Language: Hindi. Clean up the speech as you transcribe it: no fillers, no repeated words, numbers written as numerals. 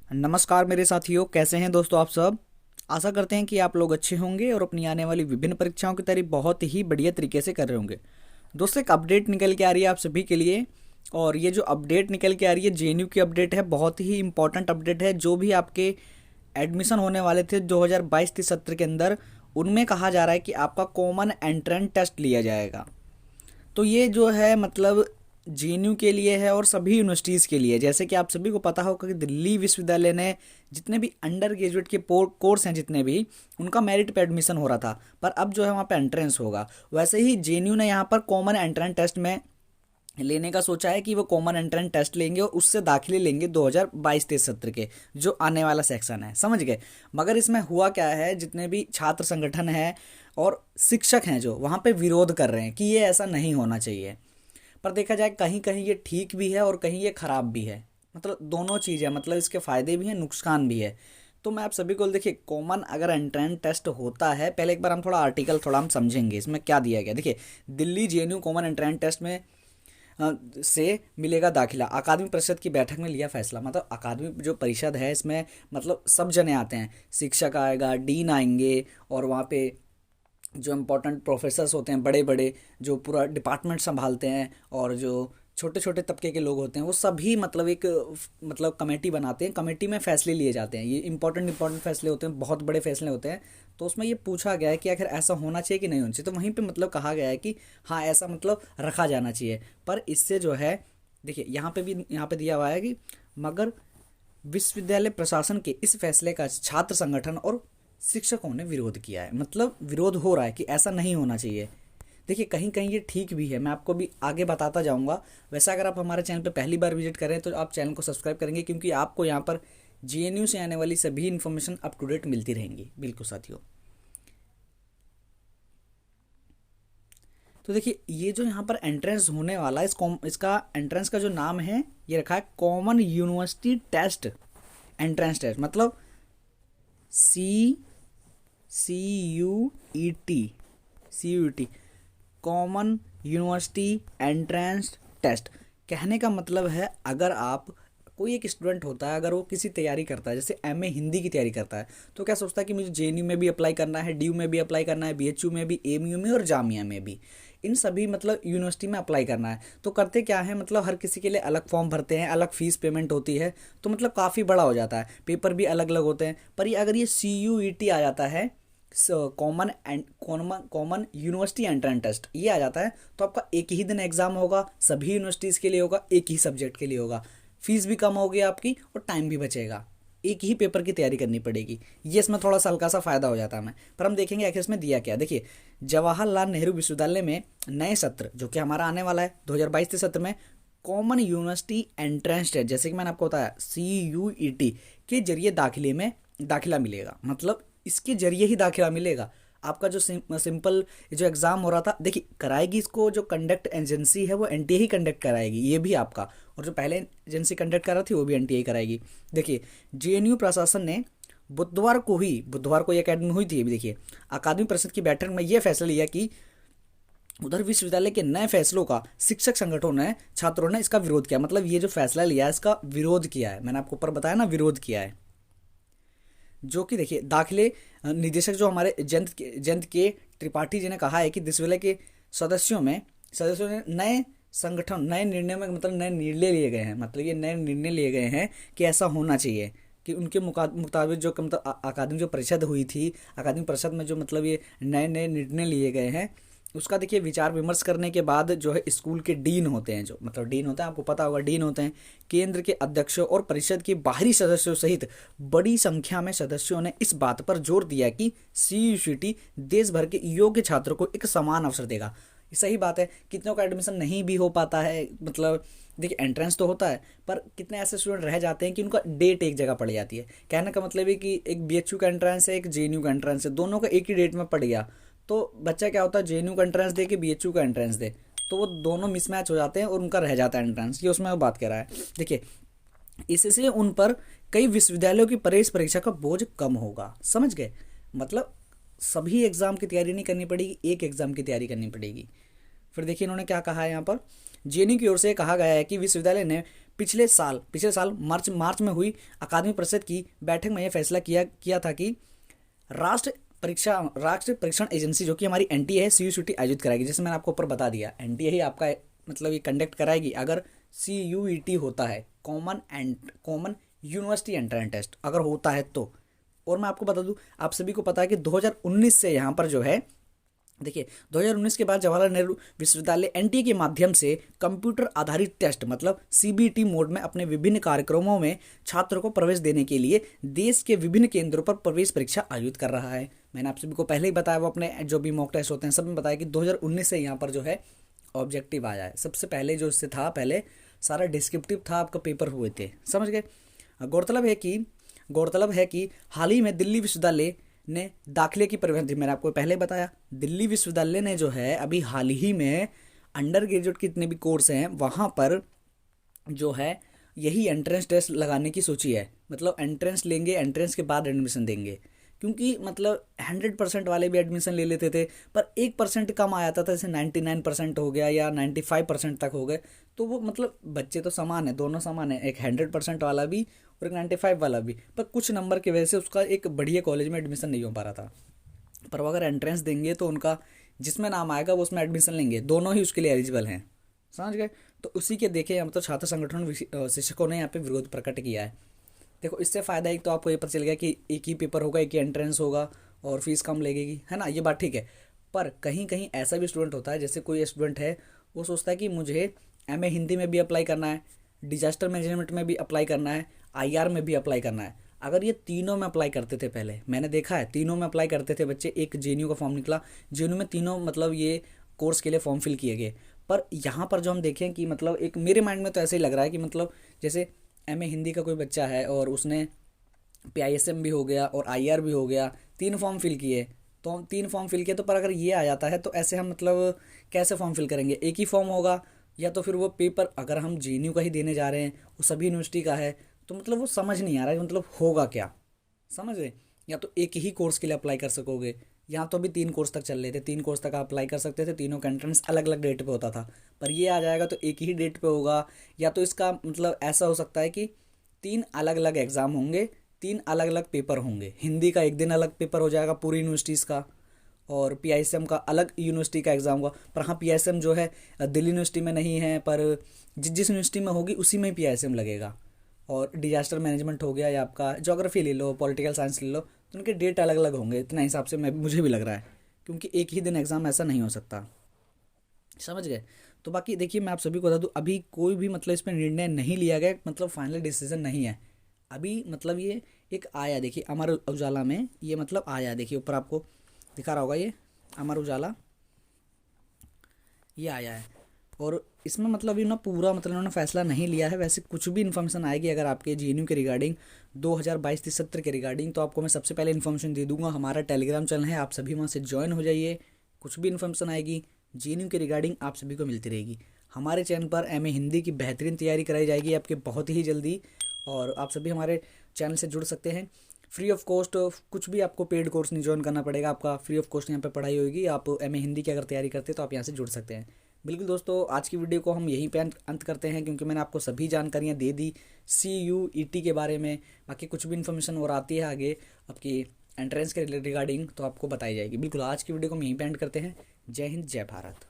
नमस्कार मेरे साथियों, कैसे हैं दोस्तों आप सब। आशा करते हैं कि आप लोग अच्छे होंगे और अपनी आने वाली विभिन्न परीक्षाओं की तैयारी बहुत ही बढ़िया तरीके से कर रहे होंगे। दोस्तों, एक अपडेट निकल के आ रही है आप सभी के लिए। और ये जो अपडेट निकल के आ रही है जेएनयू की अपडेट है, बहुत ही इंपॉर्टेंट अपडेट है। जो भी आपके एडमिशन होने वाले थे 2022-23 सत्र के अंदर, उनमें कहा जा रहा है कि आपका कॉमन एंट्रेंस टेस्ट लिया जाएगा। तो ये जो है मतलब जेएनयू के लिए है और सभी यूनिवर्सिटीज़ के लिए। जैसे कि आप सभी को पता होगा कि दिल्ली विश्वविद्यालय ने जितने भी अंडर ग्रेजुएट के कोर्स हैं जितने भी, उनका मेरिट पे एडमिशन हो रहा था, पर अब जो है वहाँ पे एंट्रेंस होगा। वैसे ही जेएनयू ने यहाँ पर कॉमन एंट्रेंस टेस्ट में लेने का सोचा है कि वो कॉमन एंट्रेंस टेस्ट लेंगे और उससे दाखिले लेंगे 2022-23 सत्र के जो आने वाला सेक्शन है, समझ गए। मगर इसमें हुआ क्या है, जितने भी छात्र संगठन हैं और शिक्षक हैं जो वहाँ पे विरोध कर रहे हैं कि ये ऐसा नहीं होना चाहिए। पर देखा जाए कहीं कहीं ये ठीक भी है और कहीं ये ख़राब भी है। मतलब दोनों चीज़ है, मतलब इसके फ़ायदे भी हैं नुकसान भी है। तो मैं आप सभी को देखिए, कॉमन अगर एंट्रेंस टेस्ट होता है, पहले एक बार हम थोड़ा आर्टिकल थोड़ा हम समझेंगे इसमें क्या दिया गया। देखिए, Delhi JNU common entrance test में से मिलेगा दाखिला। अकादमी परिषद की बैठक में लिया फैसला। मतलब अकादमी जो परिषद है इसमें मतलब सब जने आते हैं, शिक्षक आएगा, डीन आएंगे, और वहाँ पे जो इम्पोर्टेंट प्रोफेसर्स होते हैं बड़े बड़े, जो पूरा डिपार्टमेंट संभालते हैं, और जो छोटे छोटे तबके के लोग होते हैं, वो सभी मतलब एक मतलब कमेटी बनाते हैं। कमेटी में फैसले लिए जाते हैं। ये इंपॉर्टेंट फैसले होते हैं, बहुत बड़े फैसले होते हैं। तो उसमें ये पूछा गया है कि आखिर ऐसा होना चाहिए कि नहीं होना चाहिए। तो वहीं पे मतलब कहा गया है कि हाँ, ऐसा मतलब रखा जाना चाहिए। पर इससे जो है, देखिए यहाँ पे दिया हुआ है कि मगर विश्वविद्यालय प्रशासन के इस फैसले का छात्र संगठन और शिक्षकों ने विरोध किया है। मतलब विरोध हो रहा है कि ऐसा नहीं होना चाहिए। देखिए, कहीं कहीं ये ठीक भी है, मैं आपको भी आगे बताता जाऊंगा। वैसे अगर आप हमारे चैनल पे पहली बार विजिट करें तो आप चैनल को सब्सक्राइब करेंगे, क्योंकि आपको यहाँ पर जेएनयू से आने वाली सभी इन्फॉर्मेशन अप टू डेट मिलती रहेंगी। बिल्कुल साथियों। तो देखिए, ये जो यहाँ पर एंट्रेंस होने वाला है, इसका एंट्रेंस का जो नाम है ये रखा है common university test entrance test. मतलब C CUET, CUET common university entrance test. कहने का मतलब है, अगर आप कोई एक स्टूडेंट होता है, अगर वो किसी तैयारी करता है, जैसे एमए हिंदी की तैयारी करता है, तो क्या सोचता है कि मुझे जेएनयू में भी अप्लाई करना है, डीयू में भी अप्लाई करना है, बीएचयू में भी, एएमयू में और जामिया में भी, इन सभी मतलब यूनिवर्सिटी में अप्लाई करना है। तो करते क्या है, मतलब हर किसी के लिए अलग फॉर्म भरते हैं, अलग फीस पेमेंट होती है, तो मतलब काफ़ी बड़ा हो जाता है, पेपर भी अलग अलग होते हैं। पर ये अगर ये CUET आ जाता है, common and common university entrance test, ये आ जाता है, तो आपका एक ही दिन एग्जाम होगा, सभी यूनिवर्सिटीज़ के लिए होगा, एक ही सब्जेक्ट के लिए होगा, फीस भी कम होगी आपकी और टाइम भी बचेगा। एक ही पेपर की तैयारी करनी पड़ेगी। ये इसमें थोड़ा सा हल्का सा फ़ायदा हो जाता है। हमें पर हम देखेंगे आखिर इसमें दिया क्या। देखिए, जवाहरलाल नेहरू विश्वविद्यालय में नए सत्र जो कि हमारा आने वाला है 2022 सत्र में, कॉमन यूनिवर्सिटी एंट्रेंस टेस्ट, जैसे कि मैंने आपको बताया, CUET के जरिए दाखिला मिलेगा। मतलब इसके जरिए ही दाखिला मिलेगा। आपका जो सिंपल जो एग्ज़ाम हो रहा था, देखिए कराएगी इसको जो कंडक्ट एजेंसी है वो एनटीए ही कंडक्ट कराएगी, ये भी आपका। और जो पहले एजेंसी कंडक्ट कर रही थी वो भी एनटीए ही कराएगी। देखिए, जेएनयू प्रशासन ने बुधवार को ये अकेडमी हुई थी अभी। देखिए, अकादमी परिषद की बैठक में ये फैसला लिया कि उधर विश्वविद्यालय के नए फैसलों का शिक्षक संगठनों ने, छात्रों ने इसका विरोध किया। मतलब ये जो फैसला लिया है इसका विरोध किया है, मैंने आपको ऊपर बताया ना, विरोध किया है। जो कि देखिए, दाखिले निदेशक जो हमारे जयंत के त्रिपाठी जी ने कहा है कि विश्वविद्यालय के सदस्यों ने नए निर्णय में, मतलब नए निर्णय लिए गए हैं, मतलब ये नए निर्णय लिए गए हैं कि ऐसा होना चाहिए कि उनके मुताबिक जो मतलब अकादमी जो परिषद हुई थी, अकादमी परिषद में जो मतलब ये नए नए निर्णय लिए गए हैं, उसका देखिए विचार विमर्श करने के बाद जो है स्कूल के डीन होते हैं, जो मतलब डीन होते हैं, आपको पता होगा डीन होते हैं, केंद्र के अध्यक्षों और परिषद के बाहरी सदस्यों सहित बड़ी संख्या में सदस्यों ने इस बात पर जोर दिया कि CUET देश भर के योग्य छात्रों को एक समान अवसर देगा। ये सही बात है। कितनों का एडमिशन नहीं भी हो पाता है, मतलब देखिए एंट्रेंस तो होता है, पर कितने ऐसे स्टूडेंट रह जाते हैं कि उनका डेट एक जगह पड़ जाती है। कहने का मतलब है कि एक बीएचयू का एंट्रेंस है, एक जेएनयू का एंट्रेंस है, दोनों का एक ही डेट में पड़ गया, तो बच्चा क्या होता है, जेएनयू का एंट्रेंस दे के बीएचयू का एंट्रेंस दे, तो वो दोनों मिसमैच हो जाते हैं और उनका रह जाता है एंट्रेंस। ये उसमें वो बात कर रहा है। देखिए, इससे उन पर कई विश्वविद्यालयों की प्रवेश परीक्षा का बोझ कम होगा, समझ गए। मतलब सभी एग्जाम की तैयारी नहीं करनी पड़ेगी, एक एग्जाम की तैयारी करनी पड़ेगी। फिर देखिए इन्होंने क्या कहा है यहाँ पर, जेएनयू की ओर से कहा गया है कि विश्वविद्यालय ने पिछले साल मार्च में हुई अकादमी परिषद की बैठक में यह फैसला किया था कि राष्ट्रीय परीक्षण एजेंसी जो कि हमारी एनटीए है, सीयूईटी आयोजित कराएगी। जैसे मैंने आपको ऊपर बता दिया, एनटीए ही आपका मतलब ये कंडक्ट कराएगी अगर सीयूईटी होता है, कॉमन यूनिवर्सिटी एंट्रेंस टेस्ट अगर होता है तो। और मैं आपको बता दूं, आप सभी को पता है कि 2019 से यहाँ पर जो है, देखिए 2019 के बाद जवाहरलाल नेहरू विश्वविद्यालय एनटीए के माध्यम से कंप्यूटर आधारित टेस्ट मतलब सीबीटी मोड में अपने विभिन्न कार्यक्रमों में छात्रों को प्रवेश देने के लिए देश के विभिन्न केंद्रों पर प्रवेश परीक्षा आयोजित कर रहा है। मैंने आप सभी को पहले ही बताया, वो अपने जो भी मॉक टेस्ट होते हैं सब में बताया कि 2019 से यहाँ पर जो है ऑब्जेक्टिव आया है। सबसे पहले जो इससे था, पहले सारा डिस्क्रिप्टिव था, आपका पेपर हुए थे, समझ गए। गौरतलब है कि हाल ही में दिल्ली विश्वविद्यालय ने दाखिले की प्रबंध, मैंने आपको पहले बताया, दिल्ली विश्वविद्यालय ने जो है अभी हाल ही में अंडर ग्रेजुएट के जितने भी कोर्स हैं वहाँ पर जो है यही एंट्रेंस टेस्ट लगाने की सोची है। मतलब एंट्रेंस लेंगे, एंट्रेंस के बाद एडमिशन देंगे, क्योंकि मतलब 100% वाले भी एडमिशन ले लेते थे पर 1% कम आ जाता था, जैसे 99% हो गया या 95% तक हो गए। तो वो मतलब बच्चे तो समान है, दोनों समान है, एक 100% वाला भी और एक 95 वाला भी, पर कुछ नंबर की वजह से उसका एक बढ़िया कॉलेज में एडमिशन नहीं हो पा रहा था। पर वो अगर एंट्रेंस देंगे तो उनका जिसमें नाम आएगा वो उसमें एडमिशन लेंगे, दोनों ही उसके लिए एलिजिबल हैं, समझ गए। तो उसी के देखे मतलब छात्र संगठन शिक्षकों ने यहाँ पे विरोध प्रकट किया है। देखो इससे फ़ायदा एक तो आपको ये पता चल गया कि एक ही पेपर होगा, एक ही एंट्रेंस होगा और फीस कम लगेगी, है ना, ये बात ठीक है। पर कहीं कहीं ऐसा भी स्टूडेंट होता है, जैसे कोई स्टूडेंट है वो सोचता है कि मुझे एमए हिंदी में भी अप्लाई करना है, डिजास्टर मैनेजमेंट में भी अप्लाई करना है, आईआर में भी अप्लाई करना है। अगर ये तीनों में अप्लाई करते थे, पहले मैंने देखा है तीनों में अप्लाई करते थे बच्चे, एक जेएनयू का फॉर्म निकला, जेएनयू में तीनों मतलब ये कोर्स के लिए फॉर्म फिल किए गए। पर यहाँ पर जो हम देखें कि मतलब एक मेरे माइंड में तो ऐसे ही लग रहा है कि मतलब जैसे एमए हिंदी का कोई बच्चा है और उसने पीआईएसएम भी हो गया और आईआर भी हो गया, 3 फॉर्म फिल किए, तो 3 फॉर्म फिल किए, तो पर अगर ये आ जाता है तो ऐसे हम मतलब कैसे फॉर्म फिल करेंगे, एक ही फॉर्म होगा या तो फिर वो पेपर अगर हम जेएनयू का ही देने जा रहे हैं, वो सभी यूनिवर्सिटी का है, तो मतलब वो समझ नहीं आ रहा है मतलब होगा क्या, समझ रहे। या तो एक ही कोर्स के लिए अप्लाई कर सकोगे, यहाँ तो अभी 3 कोर्स तक चल रहे थे, 3 कोर्स तक आप अप्लाई कर सकते थे, तीनों का एंट्रेंस अलग अलग डेट पे होता था। पर ये आ जाएगा तो एक ही डेट पे होगा, या तो इसका मतलब ऐसा हो सकता है कि 3 अलग अलग एग्ज़ाम होंगे, 3 अलग अलग पेपर होंगे। हिंदी का एक दिन अलग पेपर हो जाएगा पूरी यूनिवर्सिटीज़ का, और पीआईएसएम का अलग यूनिवर्सिटी का एग्ज़ाम होगा। पर हाँ पीआईएसएम जो है दिल्ली यूनिवर्सिटी में नहीं है, पर जिस यूनिवर्सिटी में होगी उसी में पीआईएसएम लगेगा। और डिजास्टर मैनेजमेंट हो गया या आपका ज्योग्राफी ले लो, पॉलिटिकल साइंस ले लो, तो उनके डेट अलग अलग होंगे, इतना हिसाब से मुझे भी लग रहा है, क्योंकि एक ही दिन एग्ज़ाम ऐसा नहीं हो सकता, समझ गए। तो बाकी देखिए मैं आप सभी को बता दूं, अभी कोई भी मतलब इस पर निर्णय नहीं लिया गया, मतलब फाइनल डिसीजन नहीं है अभी। मतलब ये एक आया, देखिए अमर उजाला में ये मतलब आया, देखिए ऊपर आपको दिखा रहा होगा, ये अमर उजाला ये आया है। और इसमें मतलब अभी ना पूरा मतलब उन्होंने फैसला नहीं लिया है। वैसे कुछ भी इन्फॉर्मेशन आएगी अगर आपके जेएनयू के रिगार्डिंग 2022-23 सत्र के रिगार्डिंग, तो आपको मैं सबसे पहले इन्फॉर्मेशन दे दूंगा। हमारा टेलीग्राम चैनल है, आप सभी वहाँ से ज्वाइन हो जाइए। कुछ भी इन्फॉर्मेशन आएगी जेएनयू के रिगार्डिंग आप सभी को मिलती रहेगी। हमारे चैनल पर एमए हिंदी की बेहतरीन तैयारी कराई जाएगी आपके बहुत ही जल्दी, और आप सभी हमारे चैनल से जुड़ सकते हैं फ्री ऑफ कॉस्ट। कुछ भी आपको पेड कोर्स नहीं ज्वाइन करना पड़ेगा, आपका फ्री ऑफ कॉस्ट यहाँ पे पढ़ाई होगी। आप एमए हिंदी की अगर तैयारी करते हैं तो आप यहाँ से जुड़ सकते हैं। बिल्कुल दोस्तों, आज की वीडियो को हम यहीं पे अंत करते हैं, क्योंकि मैंने आपको सभी जानकारियाँ दे दी CUET के बारे में। बाकी कुछ भी इन्फॉर्मेशन और आती है आगे आपकी एंट्रेंस के रिगार्डिंग तो आपको बताई जाएगी। बिल्कुल आज की वीडियो को हम यहीं पे एंड करते हैं। जय हिंद, जय भारत।